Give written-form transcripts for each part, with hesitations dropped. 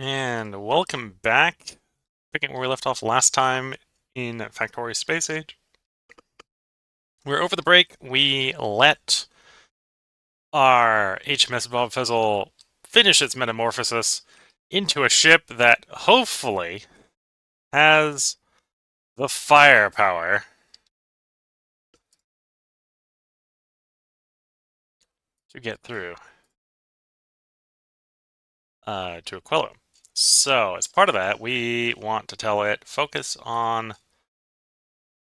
And welcome back. Picking where we left off last time in Factorio Space Age. We're over the break. We let our HMS Bob Fizzle finish its metamorphosis into a ship that hopefully has the firepower to get through to Aquilo. So, as part of that, we want to tell it focus on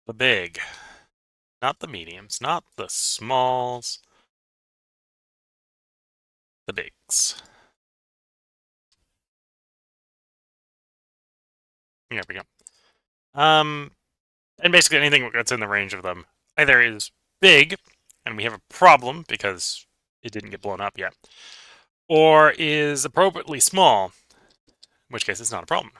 the big, not the mediums, not the smalls, the bigs. There we go. And basically anything that's in the range of them either is big, and we have a problem because it didn't get blown up yet, or is appropriately small, in which case it's not a problem.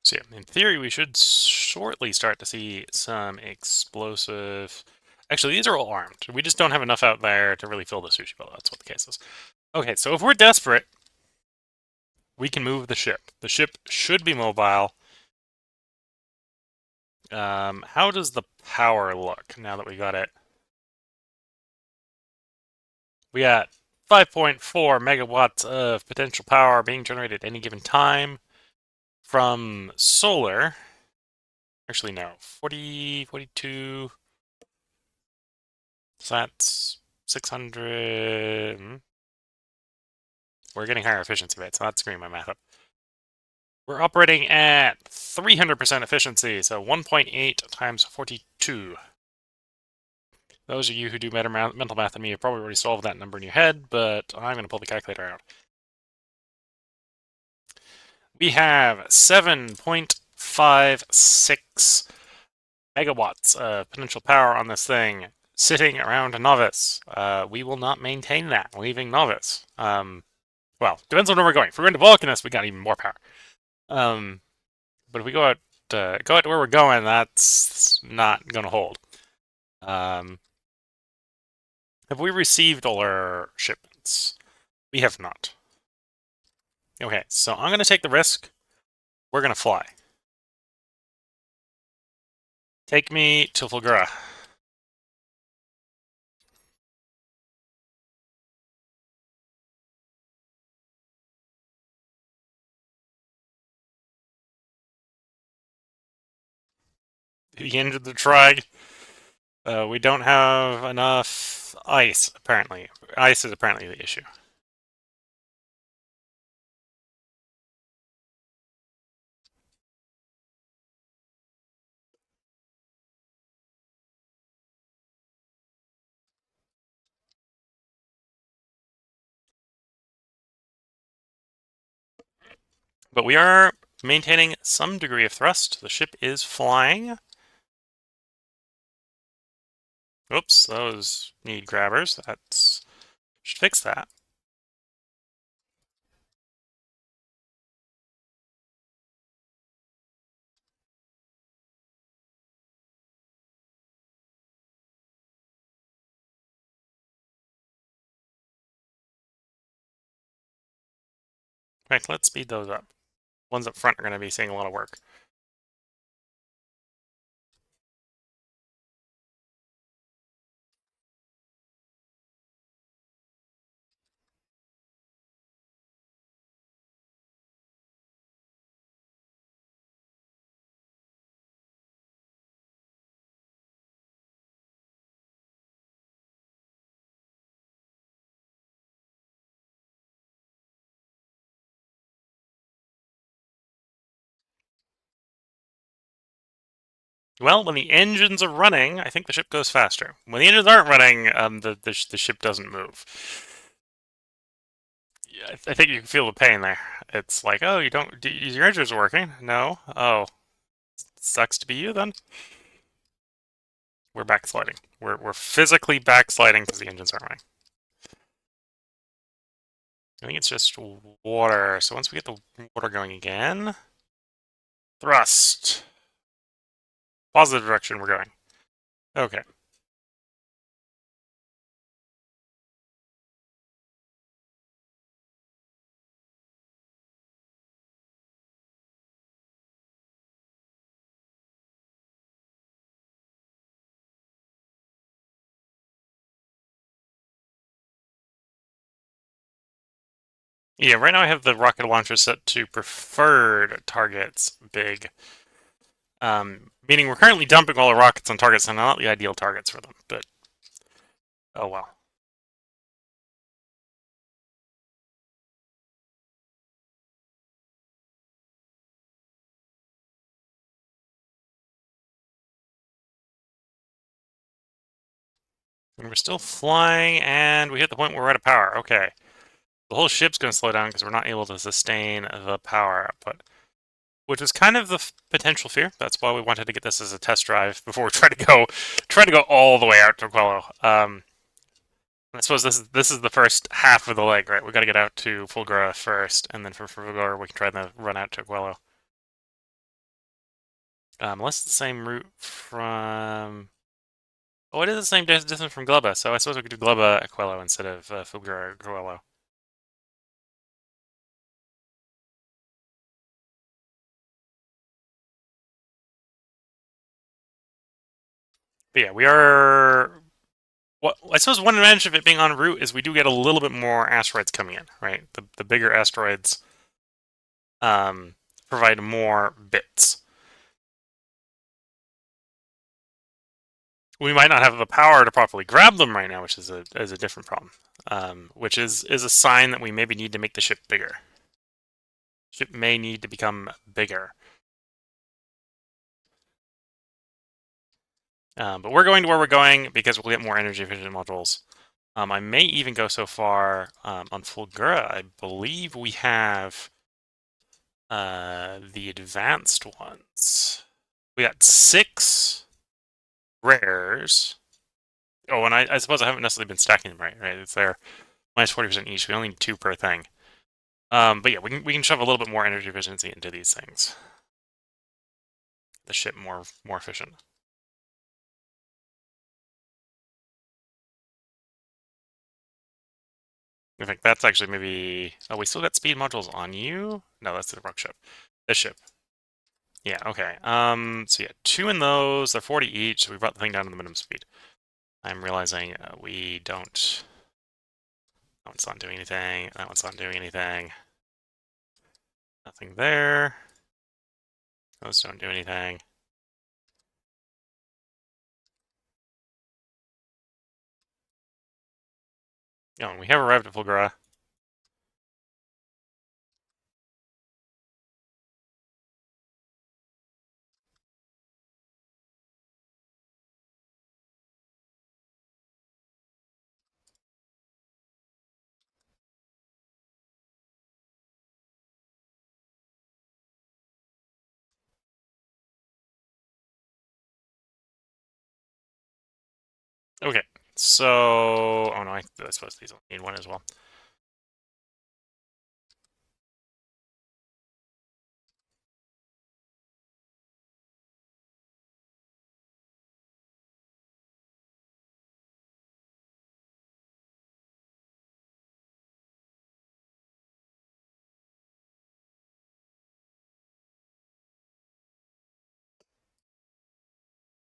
So yeah, in theory, we should shortly start to see some explosive... Actually, these are all armed. We just don't have enough out there to really fill the sushi bowl. That's what the case is. Okay, so if we're desperate, we can move the ship. The ship should be mobile. How does the power look now that we got it? We got 5.4 megawatts of potential power being generated at any given time from solar. Actually, no. 40, 42. So that's 600. We're getting higher efficiency rates, so that's screwing my math up. We're operating at 300% efficiency, so 1.8 times 42. Those of you who do better mental math than me have probably already solved that number in your head, but I'm going to pull the calculator out. We have 7.56 megawatts of potential power on this thing sitting around a novice. We will not maintain that, leaving novice. Well, depends on where we're going. If we're into Vulcanus, we got even more power. But if we go out to where we're going, that's not going to hold. Have we received all our shipments? We have not. Okay, so I'm going to take the risk. We're going to fly. Take me to Fulgura. The end of the trig. We don't have enough ice, apparently. Ice is apparently the issue. But we are maintaining some degree of thrust. The ship is flying. Oops, those need grabbers. That's should fix that. Right, let's speed those up. Ones up front are going to be seeing a lot of work. Well, when the engines are running, I think the ship goes faster. When the engines aren't running, the ship doesn't move. Yeah, I think you can feel the pain there. It's like, oh, you don't. Your engines working? No. Oh, sucks to be you then. We're backsliding. We're physically backsliding because the engines aren't running. I think it's just water. So once we get the water going again, thrust. Positive direction we're going. Okay. Yeah, right now I have the rocket launcher set to preferred targets big. Meaning we're currently dumping all the rockets on targets and not the ideal targets for them, but oh well. And we're still flying, and we hit the point where we're out of power. Okay. The whole ship's going to slow down because we're not able to sustain the power output, which was kind of the potential fear. That's why we wanted to get this as a test drive before we try to go all the way out to Aquilo. I suppose this is the first half of the leg, right? We got to get out to Fulgura first, and then from Fulgura we can try to run out to Aquilo. Unless it's the same route from. Oh, it is the same distance from Gleba, so I suppose we could do Gleba Aquilo instead of Fulgura Aquilo. But yeah, we are. What I suppose one advantage of it being en route is we do get a little bit more asteroids coming in, right? The bigger asteroids um, provide more bits. We might not have the power to properly grab them right now, which is a different problem. Which is a sign that we maybe need to make the ship bigger. Ship may need to become bigger. But we're going to where we're going because we'll get more energy efficient modules. I may even go so far on Fulgura. I believe we have the advanced ones. We got 6 rares. Oh, and I suppose I haven't necessarily been stacking them right. Right, it's there minus 40% each. We only need 2 per thing. But yeah, we can shove a little bit more energy efficiency into these things. The ship more efficient. In fact, that's actually maybe. Oh, we still got speed modules on you. No, that's the rock ship. This ship. Yeah. Okay. So yeah, 2 in those. They're 40 each. So we brought the thing down to the minimum speed. I'm realizing we don't. That one's not doing anything. That one's not doing anything. Nothing there. Those don't do anything. Oh, and we have arrived at Fulgura. Okay, so oh no, I suppose these will need one as well.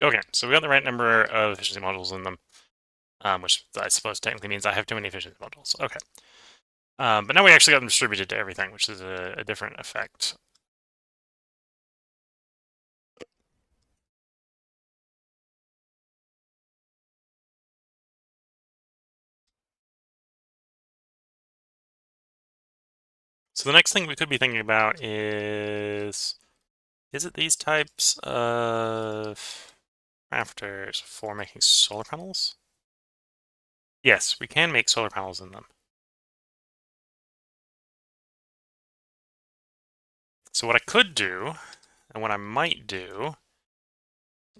Okay, so we got the right number of efficiency modules in them, which I suppose technically means I have too many efficiency modules. Okay, but now we actually got them distributed to everything, which is a different effect. So the next thing we could be thinking about is it these types of crafters for making solar panels? Yes, we can make solar panels in them. So what I could do, and what I might do,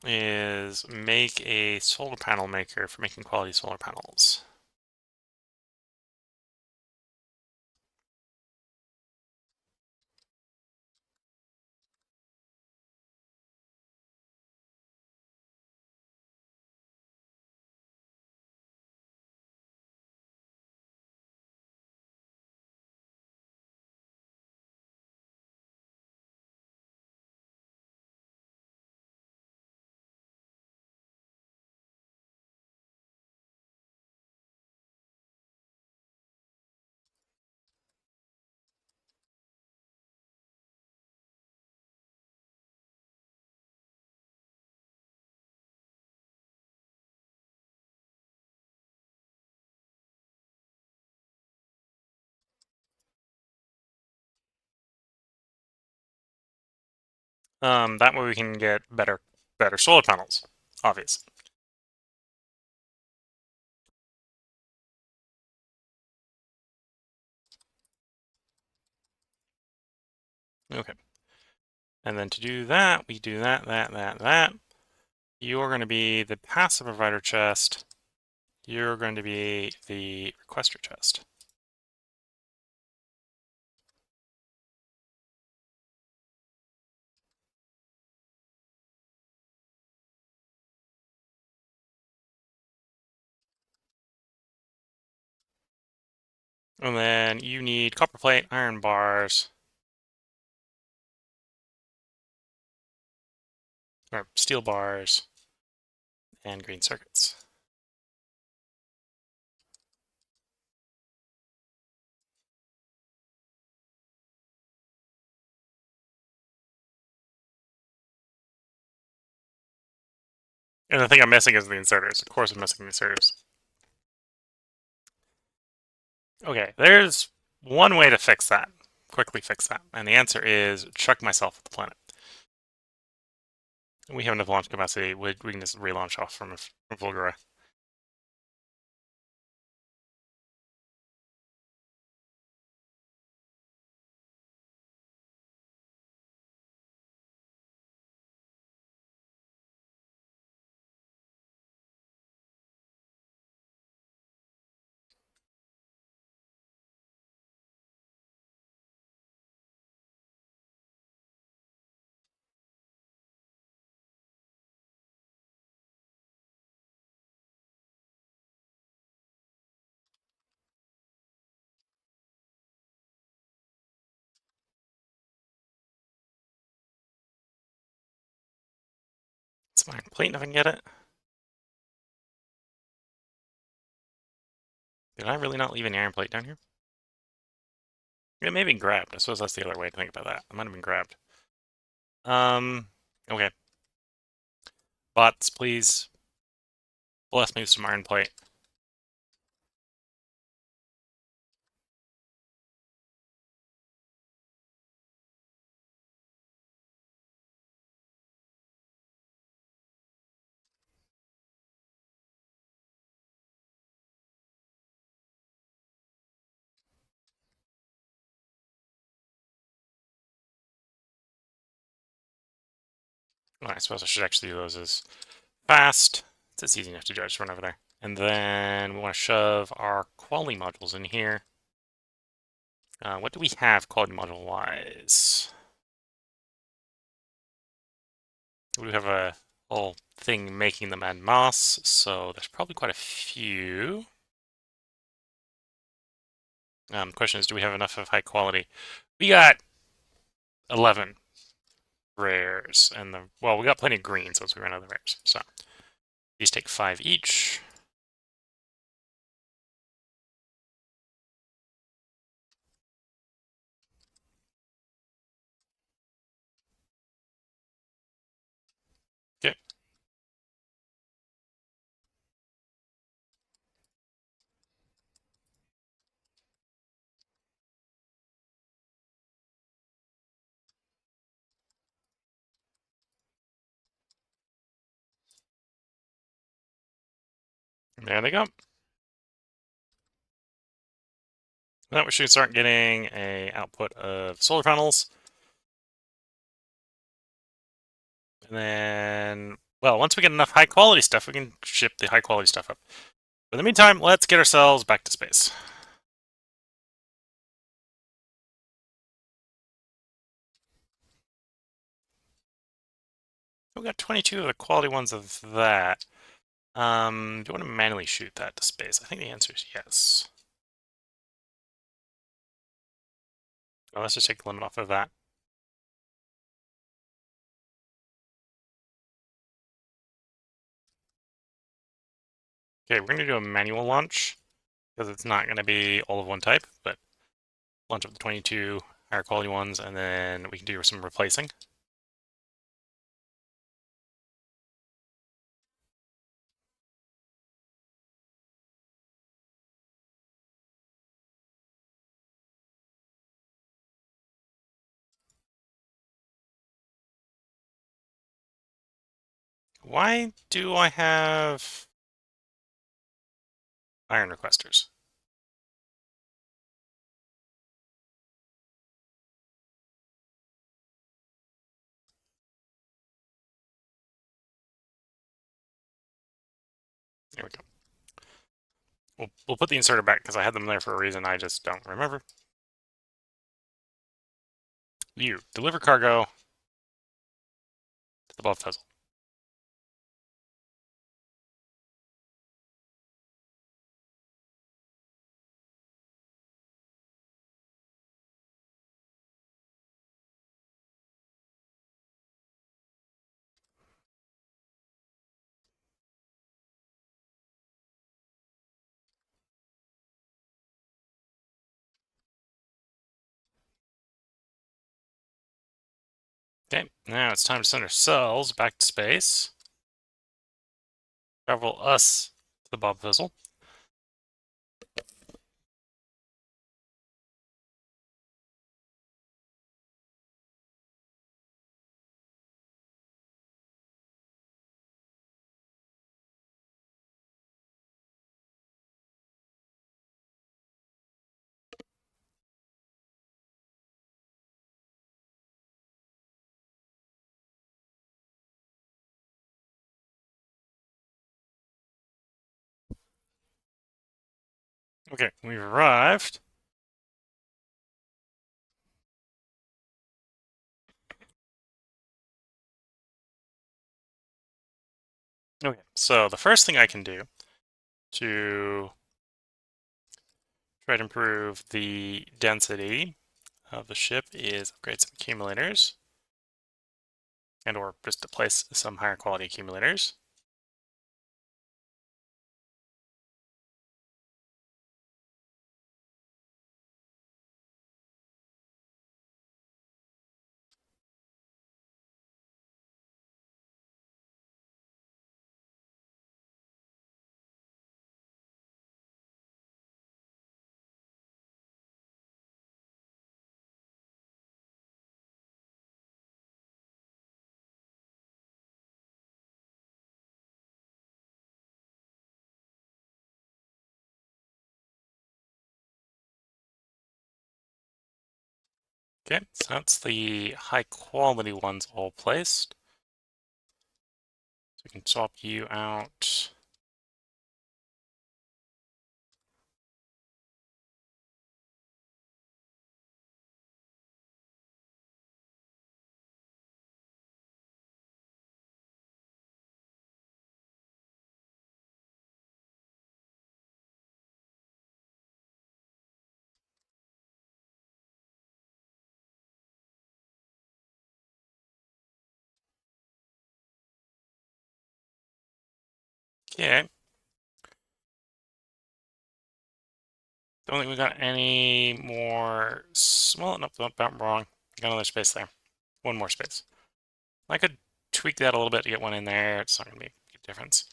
is make a solar panel maker for making quality solar panels. That way we can get better solar panels, obviously. Okay. And then to do that, we do that. You're going to be the passive provider chest. You're going to be the requester chest. And then you need copper plate, iron bars, or steel bars, and green circuits. And the thing I'm missing is the inserters. Of course I'm missing the inserters. Okay, there's one way to fix that. Quickly fix that. And the answer is chuck myself at the planet. We have enough launch capacity. We can just relaunch off from Volgara. It's my plate if I can get it. Did I really not leave an iron plate down here? It may have been grabbed. I suppose that's the other way to think about that. It might have been grabbed. Okay. Bots, please. Bless me with some iron plate. Well, I suppose I should actually do those as fast. It's easy enough to do. I just run over there. And then we want to shove our quality modules in here. What do we have quality module wise? We do have a whole thing making them en masse, so there's probably quite a few. Question is, do we have enough of high quality? We got 11 rares, and well, we got plenty of greens once we run out of the rares. So these take 5 each. Okay. There they go. Now we should start getting a output of solar panels. And then, well, once we get enough high quality stuff, we can ship the high quality stuff up. But in the meantime, let's get ourselves back to space. We got 22 of the quality ones of that. Do you want to manually shoot that to space? I think the answer is yes. Well, let's just take the limit off of that. Okay, we're going to do a manual launch because it's not going to be all of one type, but launch up the 22 higher quality ones, and then we can do some replacing. Why do I have iron requesters? There we go. We'll put the inserter back because I had them there for a reason I just don't remember. You deliver cargo to the above vessel. Okay, now it's time to send ourselves back to space. Travel us to the above vessel. Okay, we've arrived. Okay, so the first thing I can do to try to improve the density of the ship is upgrade some accumulators, and or just to place some higher quality accumulators. Okay, so that's the high quality ones all placed. So we can swap you out. Okay. Don't think we got any more. Well, nope, I'm wrong. Got another space there. One more space. I could tweak that a little bit to get one in there. It's not going to make a difference.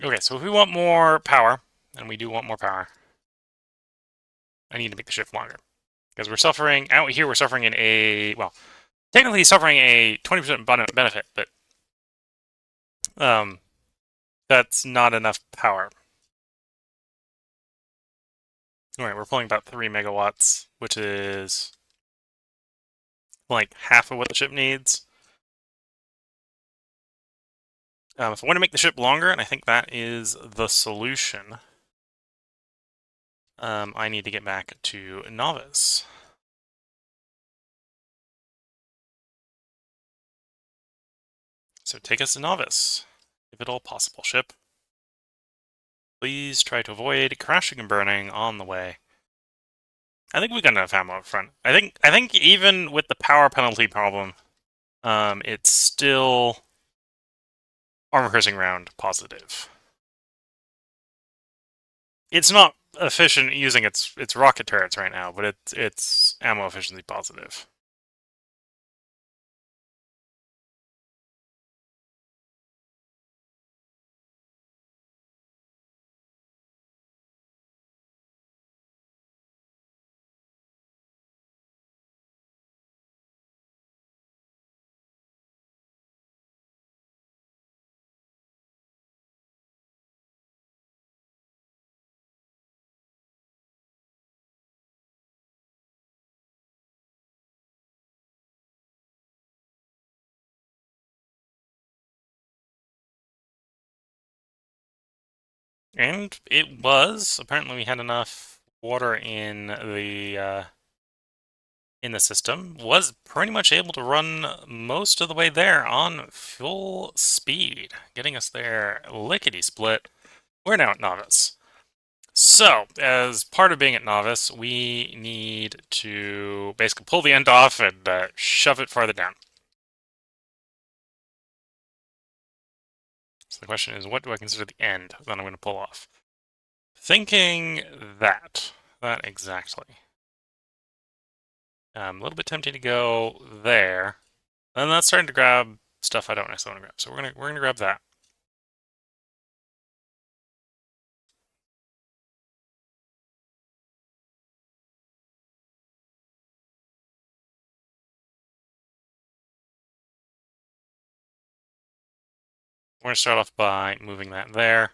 Okay, so if we want more power, and we do want more power, I need to make the shift longer. Because we're suffering, out here we're suffering in a, well, technically suffering a 20% benefit, but um, that's not enough power. Alright, we're pulling about 3 megawatts, which is like half of what the ship needs. If I want to make the ship longer, and I think that is the solution, I need to get back to Novice. So take us to Novice, if at all possible, ship. Please try to avoid crashing and burning on the way. I think we got enough ammo up front. I think even with the power penalty problem, it's still armor piercing round positive. It's not efficient using its rocket turrets right now, but it's ammo efficiency positive. And it was. Apparently we had enough water in the system. Was pretty much able to run most of the way there on full speed, getting us there lickety-split. We're now at Novice. So, as part of being at Novice, we need to basically pull the end off and shove it farther down. So the question is, what do I consider the end that I'm going to pull off? Thinking that. That exactly. A little bit tempting to go there. And that's starting to grab stuff I don't necessarily want to grab. So we're gonna grab that. We're gonna start off by moving that there.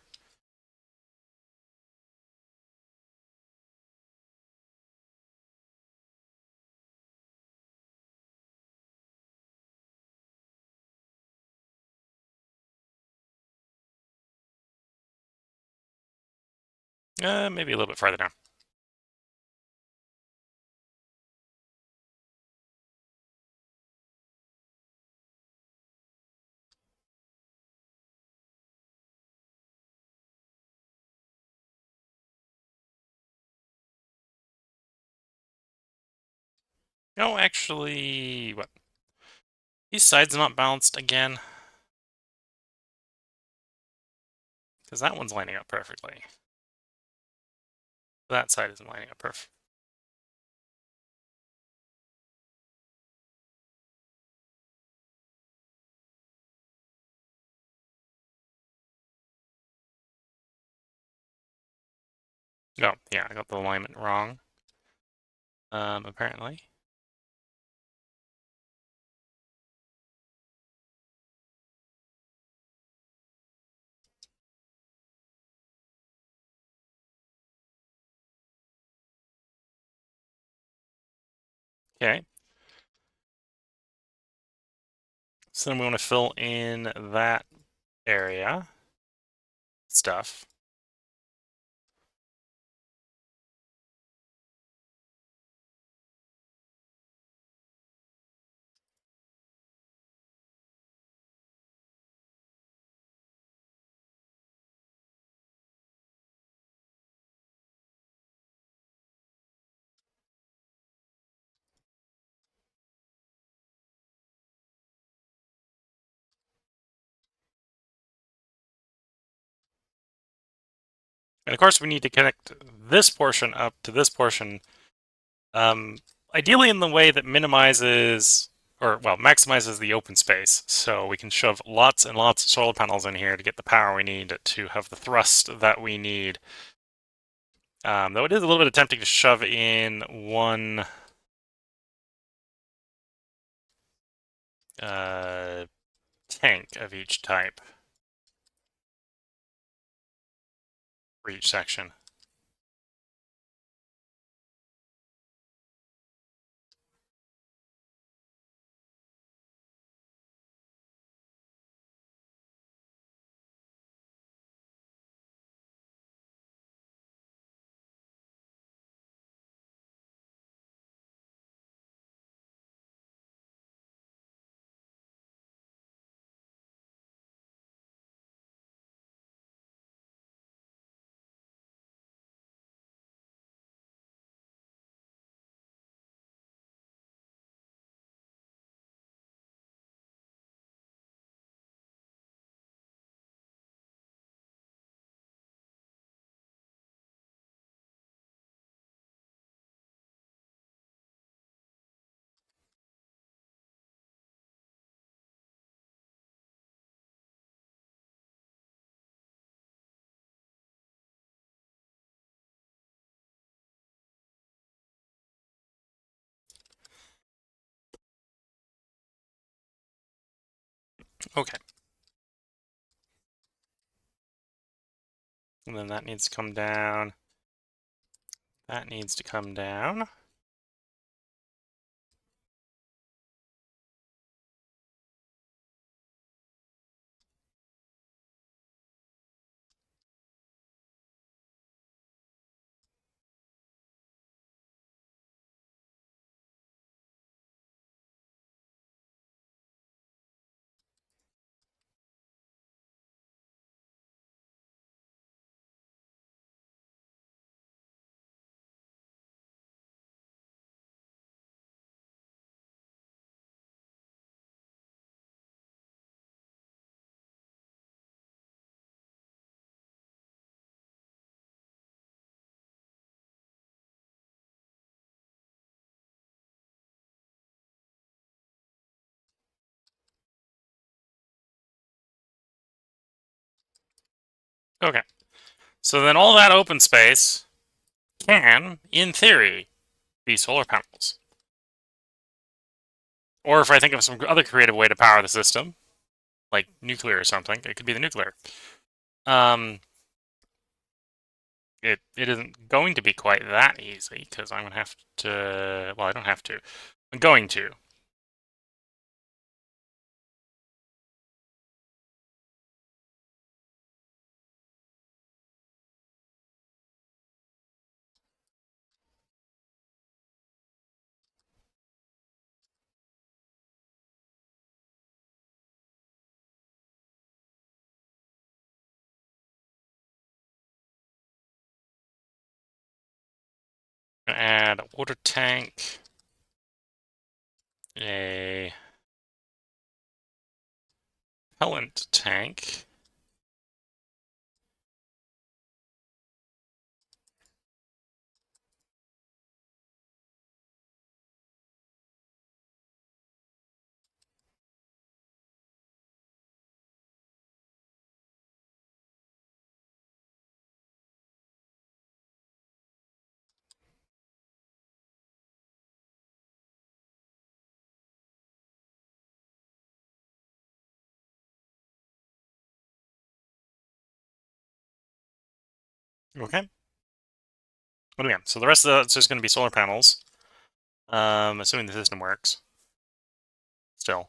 Maybe a little bit farther down. No, actually, what? These sides are not balanced again. Because that one's lining up perfectly. That side isn't lining up perfect. No, yeah, I got the alignment wrong. Apparently. Okay. So then we want to fill in that area stuff. And of course, we need to connect this portion up to this portion, um, ideally in the way that minimizes, or well, maximizes the open space. So we can shove lots and lots of solar panels in here to get the power we need to have the thrust that we need. Though it is a little bit tempting to shove in one tank of each type for each section. Okay. And then that needs to come down. That needs to come down. Okay. So then all that open space can, in theory, be solar panels. Or if I think of some other creative way to power the system, like nuclear or something, it could be the nuclear. Um, it isn't going to be quite that easy because I'm gonna have to. Well, I don't have to. I'm going to. Add a water tank, a propellant tank. Okay. What do we have? So the rest of that's just going to be solar panels. Assuming the system works. Still.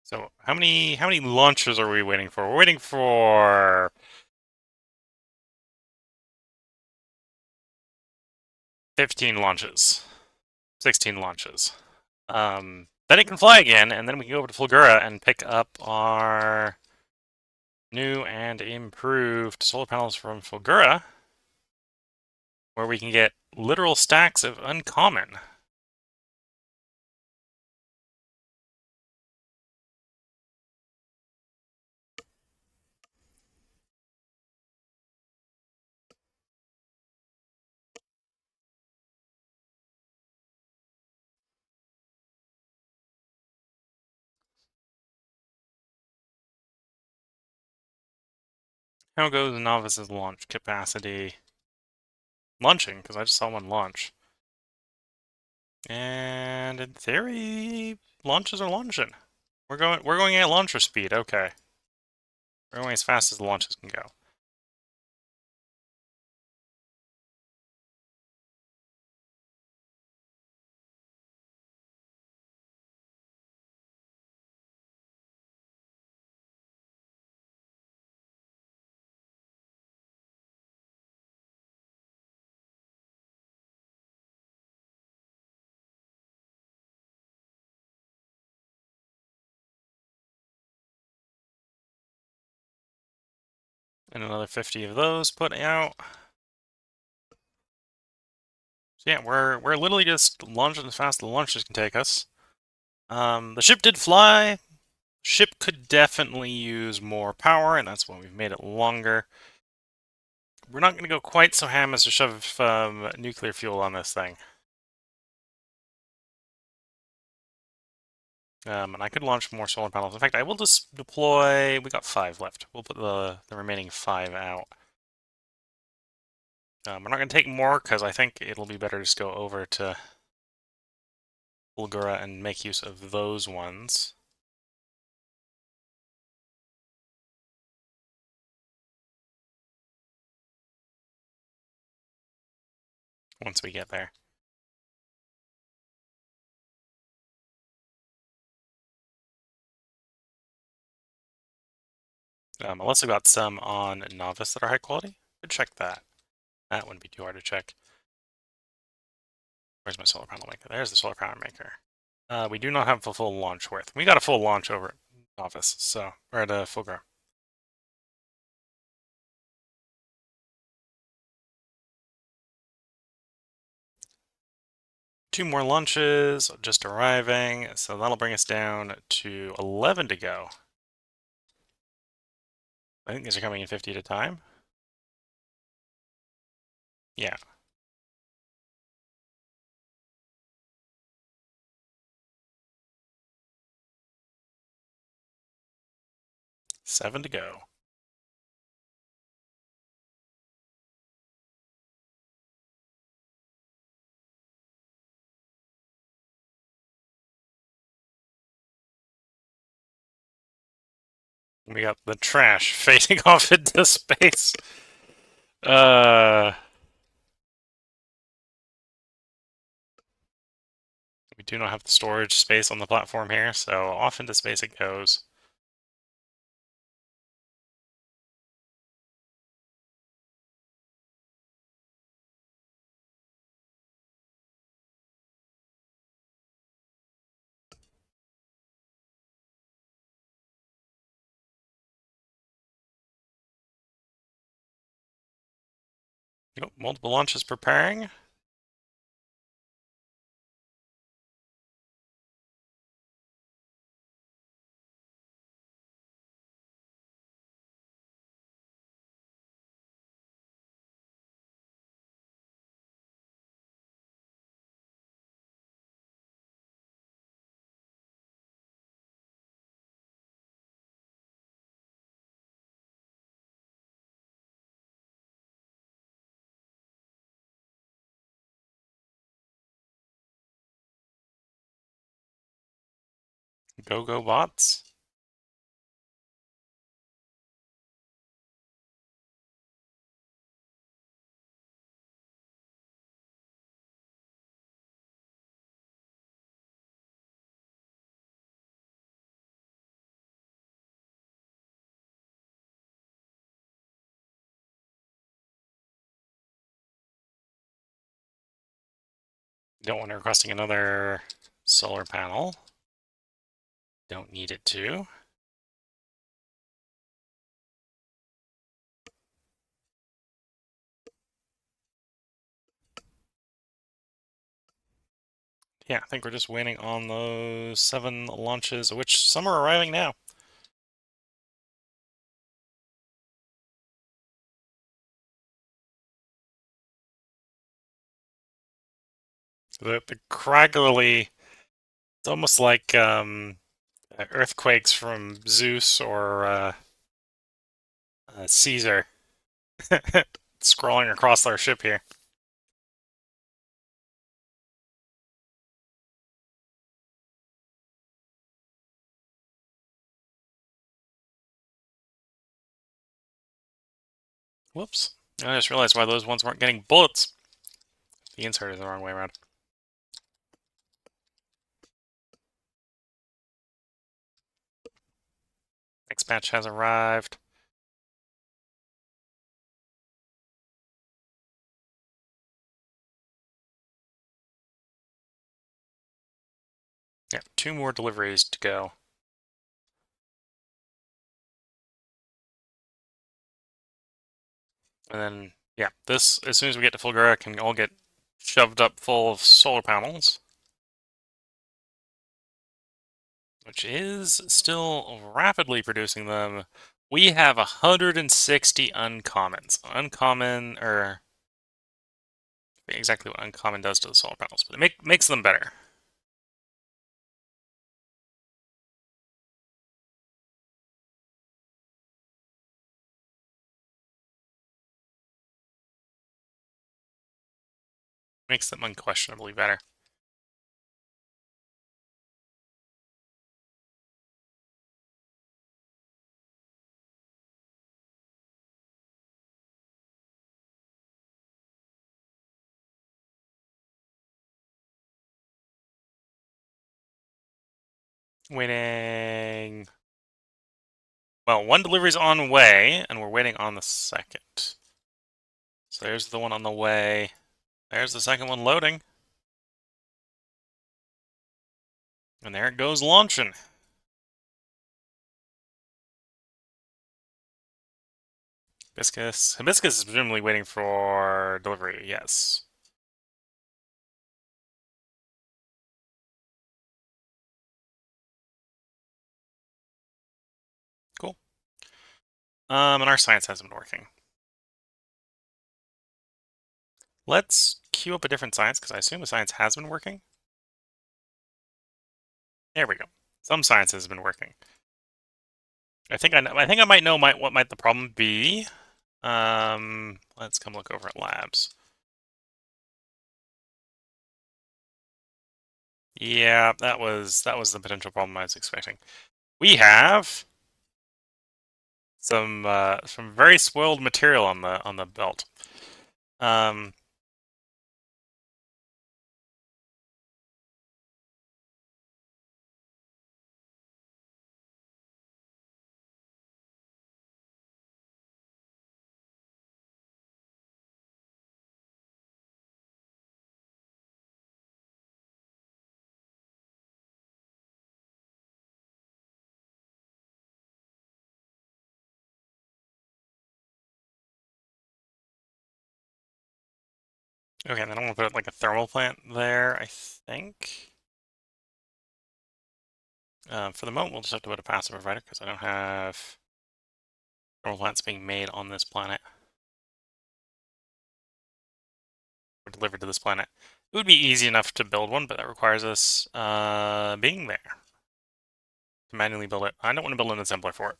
So how many launches are we waiting for? We're waiting for 15 launches. 16 launches. Then it can fly again, and then we can go over to Fulgura and pick up our new and improved solar panels from Fulgura, where we can get literal stacks of uncommon. How goes the novice's launch capacity? Launching, because I just saw one launch. And in theory, launches are launching. We're going at launcher speed, okay. We're going as fast as the launches can go. And another 50 of those put out. So yeah, we're literally just launching as fast as the launchers can take us. The ship did fly. Ship could definitely use more power, and that's why we've made it longer. We're not going to go quite so ham as to shove nuclear fuel on this thing. And I could launch more solar panels. In fact, I will just deploy... We got 5 left. We'll put the remaining 5 out. We're not going to take more, because I think it'll be better to just go over to Bulgura and make use of those ones. Once we get there. Unless we got some on Novice that are high quality, could check that. That wouldn't be too hard to check. Where's my solar panel maker? There's the solar panel maker. We do not have a full launch worth. We got a full launch over at Novice, so or at Fulgura. 2 more lunches just arriving, so that'll bring us down to 11 to go. I think these are coming in 50 at a time. Yeah. Seven to go. We got the trash fading off into space. We do not have the storage space on the platform here, so off into space it goes. Yep, multiple launches preparing. Go bots. Don't want to requesting another solar panel. Don't need it to. Yeah, I think we're just waiting on those 7 launches, which some are arriving now. The craggly, it's almost like earthquakes from Zeus or Caesar scrolling across our ship here. Whoops. I just realized why those ones weren't getting bullets. The insert is the wrong way around. Next batch has arrived. Yeah, 2 more deliveries to go. And then, yeah, this, as soon as we get to Fulgura, can all get shoved up full of solar panels. Which is still rapidly producing them. We have 160 uncommons. Uncommon, or exactly what uncommon does to the solar panels, but it makes them better. Makes them unquestionably better. Waiting. Well, one delivery's on the way, and we're waiting on the second. So there's the one on the way. There's the second one loading. And there it goes launching. Hibiscus is presumably waiting for delivery, yes. And our science hasn't been working. Let's queue up a different science, because I assume the science has been working. There we go. Some science has been working. I think I might know what might the problem be. Let's come look over at labs. Yeah, that was the potential problem I was expecting. We have some very spoiled material on the belt. Um, okay, then I'm gonna put like a thermal plant there, I think. For the moment, we'll just have to put a passive provider because I don't have thermal plants being made on this planet or delivered to this planet. It would be easy enough to build one, but that requires us being there to manually build it. I don't want to build an assembler for it.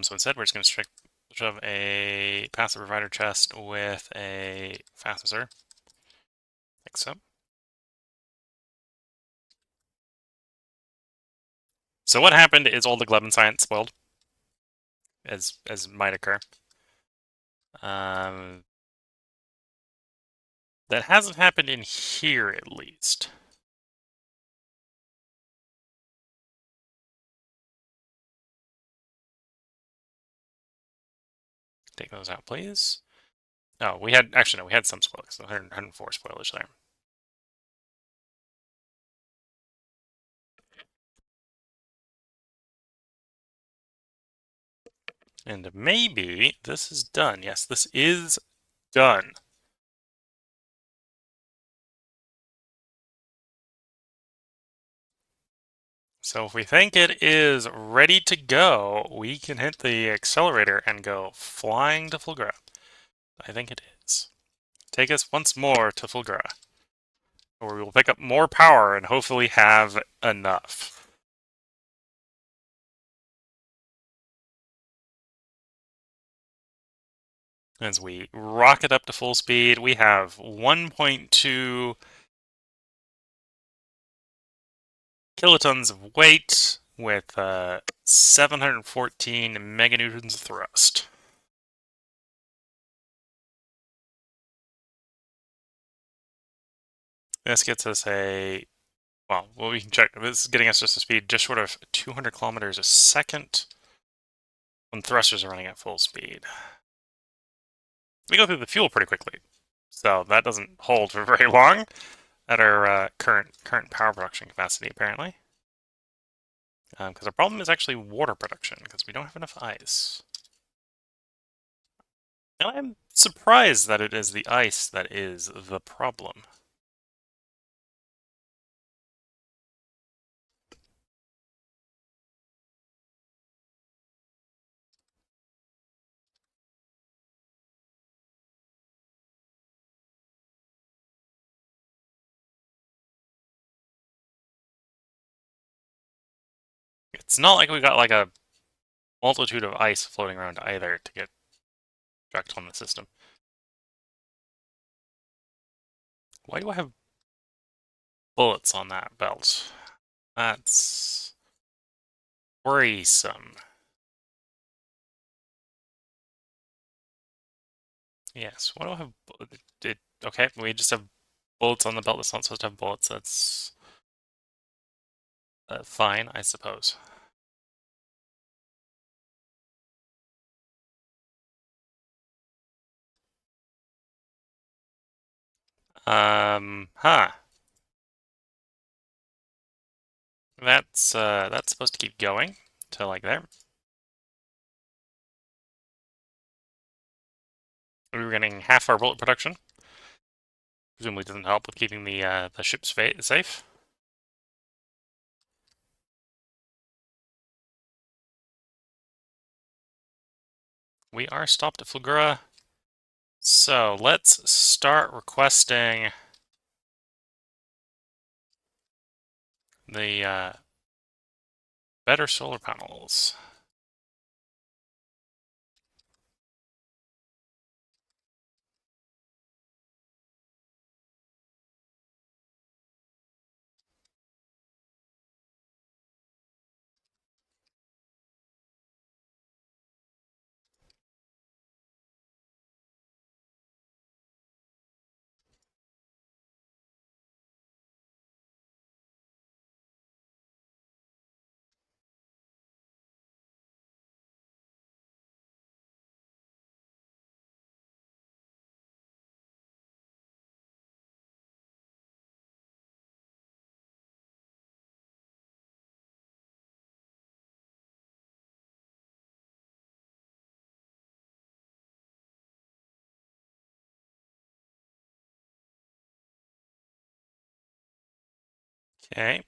So instead, we're just going to shove a passive provider chest with a facessor, like so. So what happened is all the Glebin science spoiled, as might occur. Um, that hasn't happened in here, at least. Take those out, please. Oh, we had actually no, we had some spoilage. 104 spoilage there. And maybe this is done. Yes, this is done. So if we think it is ready to go, we can hit the accelerator and go flying to Fulgura. I think it is. Take us once more to Fulgura, where we will pick up more power and hopefully have enough. As we rocket up to full speed, we have 1.2 kilotons of weight with 714 meganewtons of thrust. This gets us well, we can check. This is getting us just a speed just short of 200 kilometers a second when thrusters are running at full speed. We go through the fuel pretty quickly, so that doesn't hold for very long at our current power production capacity, apparently. Because our problem is actually water production, because we don't have enough ice. And I'm surprised that it is the ice that is the problem. It's not like we got like a multitude of ice floating around either to get tracked on the system. Why do I have bullets on that belt? That's worrisome. Yes, why do I have... okay, we just have bullets on the belt that's not supposed to have bullets. That's fine, I suppose. Huh. That's supposed to keep going to like there. We were getting half our bullet production. Presumably doesn't help with keeping the ship safe. we are stopped at Fulgura. So let's start requesting the better solar panels. Okay.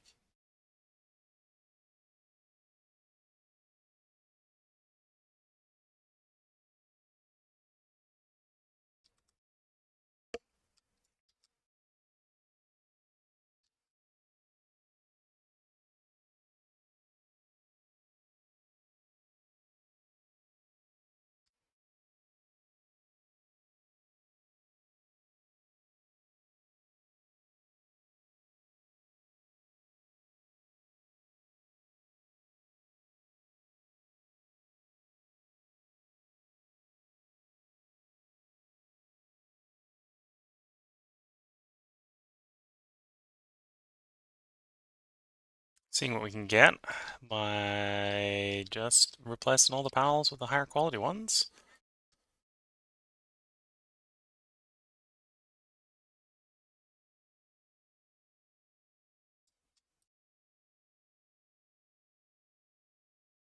Seeing what we can get by just replacing all the panels with the higher quality ones.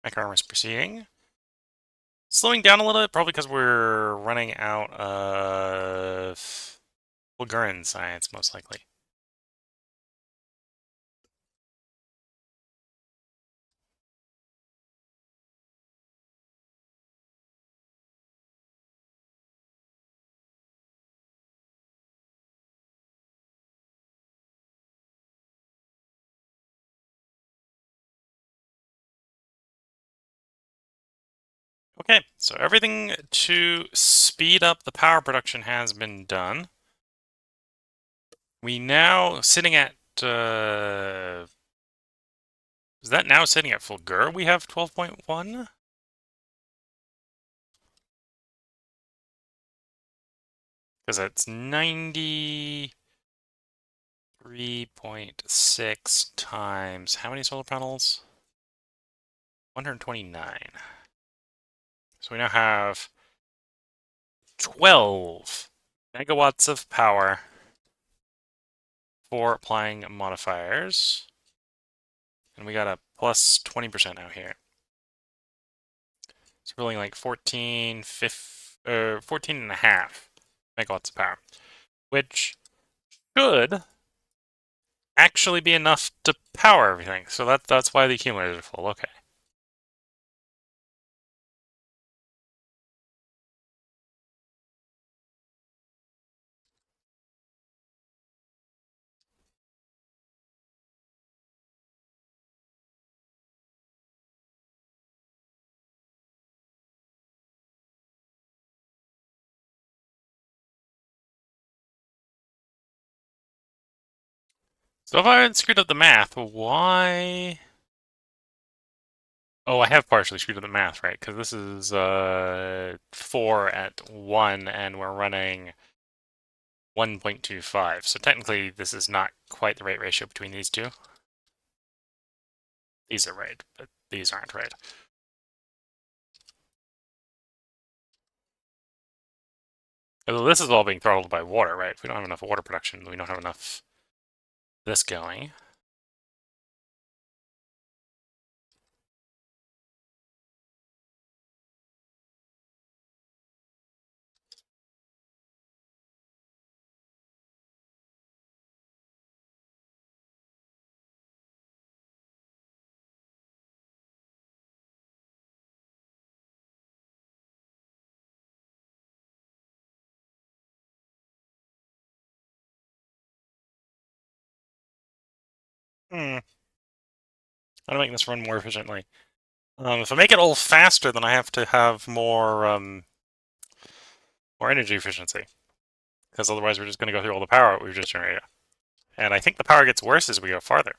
Mech armor is proceeding. Slowing down a little bit, probably because we're running out of Bulgarian science, most likely. Okay, so everything to speed up the power production has been done. We now sitting at is that now sitting at full GUR? We have 12.1? Because it's 93.6 times how many solar panels? 129. So we now have 12 megawatts of power for applying modifiers. And we got a plus 20% out here. So we're really like 14 and a half megawatts of power, which should actually be enough to power everything. So that's why the accumulators are full. Okay. So if I hadn't screwed up the math, why? Oh, I have partially screwed up the math, right? Because this is 4 at 1, and we're running 1.25. So technically, this is not quite the right ratio between these two. These are right, but these aren't right. Although this is all being throttled by water, right? If we don't have enough water production, we don't have enough this going. How to make this run more efficiently? If I make it all faster, then I have to have more energy efficiency, because otherwise we're just going to go through all the power we've just generated. And I think the power gets worse as we go farther.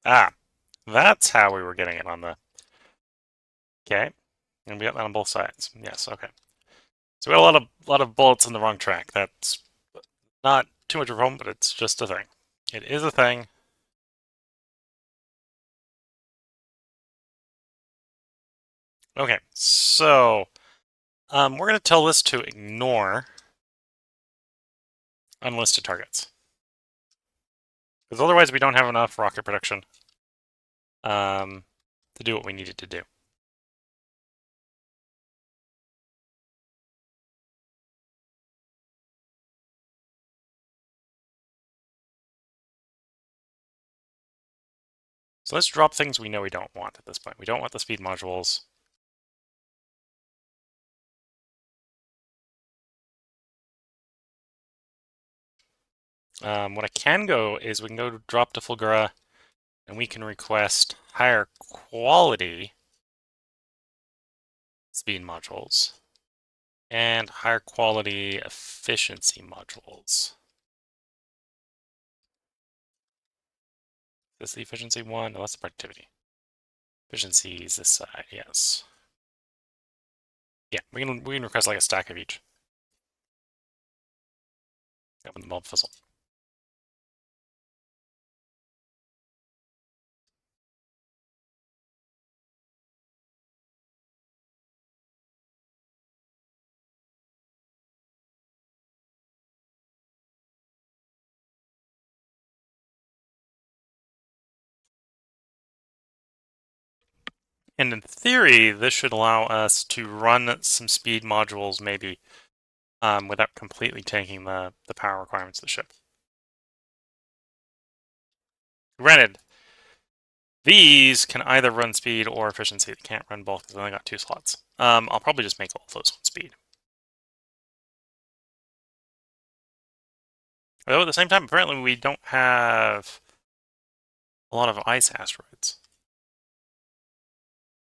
Ah, that's how we were getting it on the... Okay, and we got that on both sides. Yes, okay. So we got a lot of bullets in the wrong track. That's not too much of a problem, but it's just a thing. It is a thing. Okay, so we're going to tell this to ignore unlisted targets. Because otherwise we don't have enough rocket production to do what we need it to do. So let's drop things we know we don't want at this point. We don't want the speed modules. What I can go is we can go to drop to Fulgura, and we can request higher quality speed modules and higher quality efficiency modules. Is this the efficiency one? No, that's the productivity. Efficiency is this side, yes. Yeah, we can request like a stack of each. Open the bulb fizzle. And in theory, this should allow us to run some speed modules maybe without completely taking the power requirements of the ship. Granted, these can either run speed or efficiency. They can't run both because they only got 2 slots. I'll probably just make all of those on speed. Although at the same time, apparently we don't have a lot of ice asteroids.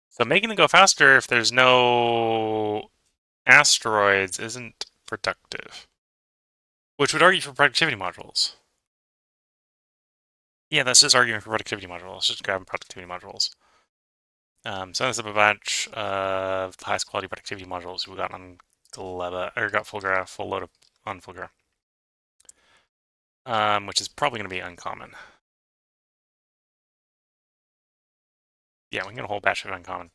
So making them go faster if there's no asteroids isn't productive. Which would argue for productivity modules. Yeah, that's just arguing for productivity modules. Let's just grab productivity modules. Send us up a batch of the highest quality productivity modules we got on Gleba, or got Fulgura, full load on Fulgura. Which is probably going to be uncommon. Yeah, we can get a whole batch of uncommon.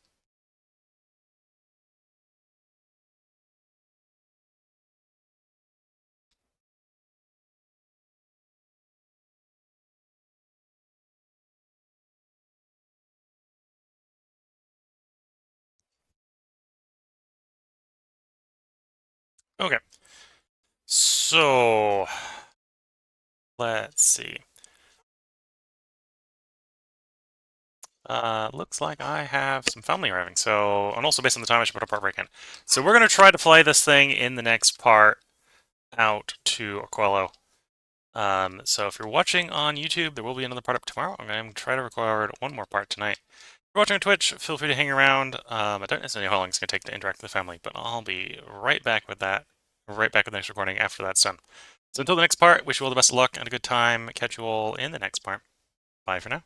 Okay. So, let's see. Looks like I have some family arriving. So, and also based on the time, I should put a part break in. So we're going to try to fly this thing in the next part out to Aquilo. So if you're watching on YouTube, there will be another part up tomorrow. I'm going to try to record one more part tonight. If you're watching on Twitch, feel free to hang around. I don't necessarily know how long it's going to take to interact with the family, but I'll be right back with that. Right back with the next recording after that's done. So until the next part, wish you all the best of luck and a good time. Catch you all in the next part. Bye for now.